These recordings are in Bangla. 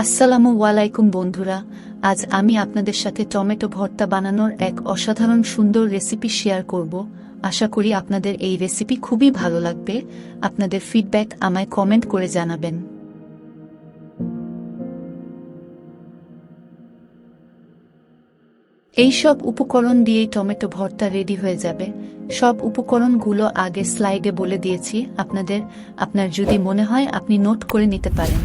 আসসালামু আলাইকুম বন্ধুরা, আজ আমি আপনাদের সাথে টমেটো ভর্তা বানানোর এক অসাধারণ সুন্দর রেসিপি শেয়ার করব। আশা করি আপনাদের এই রেসিপি খুবই ভালো লাগবে। আপনাদের ফিডব্যাক আমায় কমেন্ট করে জানাবেন। এই সব উপকরণ দিয়েই টমেটো ভর্তা রেডি হয়ে যাবে। সব উপকরণগুলো আগে স্লাইডে বলে দিয়েছি আপনার যদি মনে হয় আপনি নোট করে নিতে পারেন।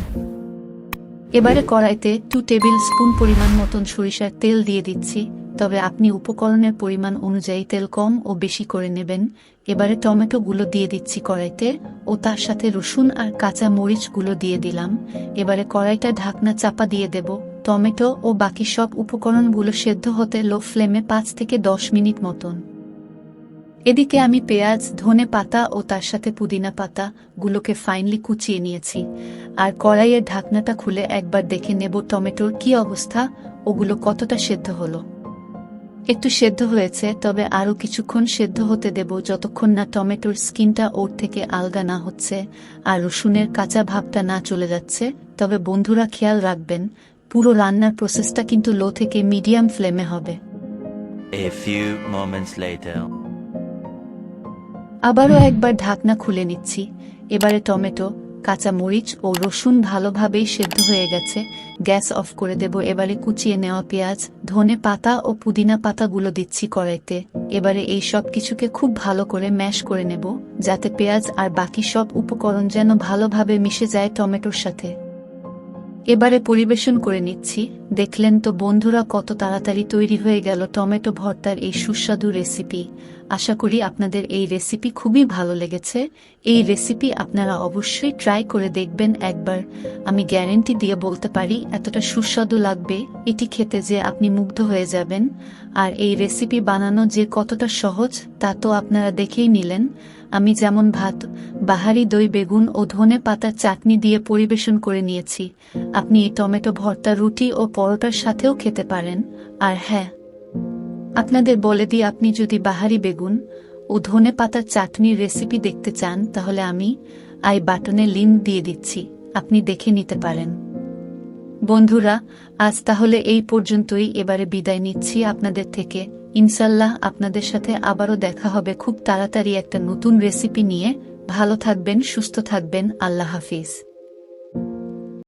এবারে কড়াইতে 2 টেবিল স্পুন পরিমাণ মতন সরিষার তেল দিয়ে দিচ্ছি, তবে আপনি উপকরণের পরিমাণ অনুযায়ী তেল কম ও বেশি করে নেবেন। এবারে টমেটোগুলো দিয়ে দিচ্ছি কড়াইতে ও তার সাথে রসুন আর কাঁচা মরিচগুলো দিয়ে দিলাম। এবারে কড়াইটা ঢাকনা চাপা দিয়ে দেব। টমেটো ও বাকি সব উপকরণগুলো সেদ্ধ হতে লো ফ্লেমে 5 থেকে 10 মিনিট মতন। এদিকে আমি পেঁয়াজ, ধনে পাতা ও তার সাথে পুদিনা পাতা গুলোকে ফাইনলি কুচিয়ে নিয়েছি। আর কড়াইয়ের ঢাকনাটা খুলে একবার দেখে নেব টমেটোর কি অবস্থা, ওগুলো কতটা সেদ্ধ হলো। একটু সেদ্ধ হয়েছে, তবে আরও কিছুক্ষণ সেদ্ধ হতে দেব, যতক্ষণ না টমেটোর স্কিনটা ওর থেকে আলগা না হচ্ছে আর রসুনের কাঁচা ভাবটা না চলে যাচ্ছে। তবে বন্ধুরা খেয়াল রাখবেন, পুরো রান্নার প্রসেসটা কিন্তু লো থেকে মিডিয়াম ফ্লেমে হবে। A few moments later. আবারও একবার ঢাকনা খুলে নিচ্ছি। এবারে টমেটো, কাঁচা মরিচ ও রসুন ভালোভাবেই সেদ্ধ হয়ে গেছে। গ্যাস অফ করে দেব। এবারে কুচিয়ে নেওয়া পেঁয়াজ, ধনে পাতা ও পুদিনা পাতাগুলো দিচ্ছি কড়াইতে। এবারে এই সব কিছুকে খুব ভালো করে ম্যাশ করে নেব, যাতে পেঁয়াজ আর বাকি সব উপকরণ যেন ভালোভাবে মিশে যায় টমেটোর সাথে। এবারে পরিবেশন করে নিচ্ছি। দেখলেন তো বন্ধুরা, কত তাড়াতাড়ি তৈরি হয়ে গেল টমেটো ভর্তার এই সুস্বাদু রেসিপি। আশা করি আপনাদের এই রেসিপি খুবই ভালো লেগেছে। এই রেসিপি আপনারা অবশ্যই ট্রাই করে দেখবেন একবার। আমি গ্যারান্টি দিয়ে বলতে পারি, এতটা সুস্বাদু লাগবে এটি খেতে যে আপনি মুগ্ধ হয়ে যাবেন। আর এই রেসিপি বানানো যে কতটা সহজ তা তো আপনারা দেখেই নিলেন। আমি যেমন ভাত, বাহারি দই, বেগুন ও ধনে পাতার চাটনি দিয়ে পরিবেশন করে নিয়েছি। আপনি এই টমেটো ভর্তা রুটি ও পরোটার সাথেও খেতে পারেন। আর হ্যাঁ, আপনাদের বলে দিই, আপনি যদি বাহারি বেগুন ও ধনে পাতার চাটনির রেসিপি দেখতে চান, তাহলে আমি আই বাটনে লিংক দিয়ে দিচ্ছি, আপনি দেখে নিতে পারেন। বন্ধুরা, আজ তাহলে এই পর্যন্তই। এবারে বিদায় নিচ্ছি আপনাদের থেকে। ইনশাল্লাহ আপনাদের সাথে আবারও দেখা হবে খুব তাড়াতাড়ি একটা নতুন রেসিপি নিয়ে। ভালো থাকবেন, সুস্থ থাকবেন। আল্লাহ হাফিজ।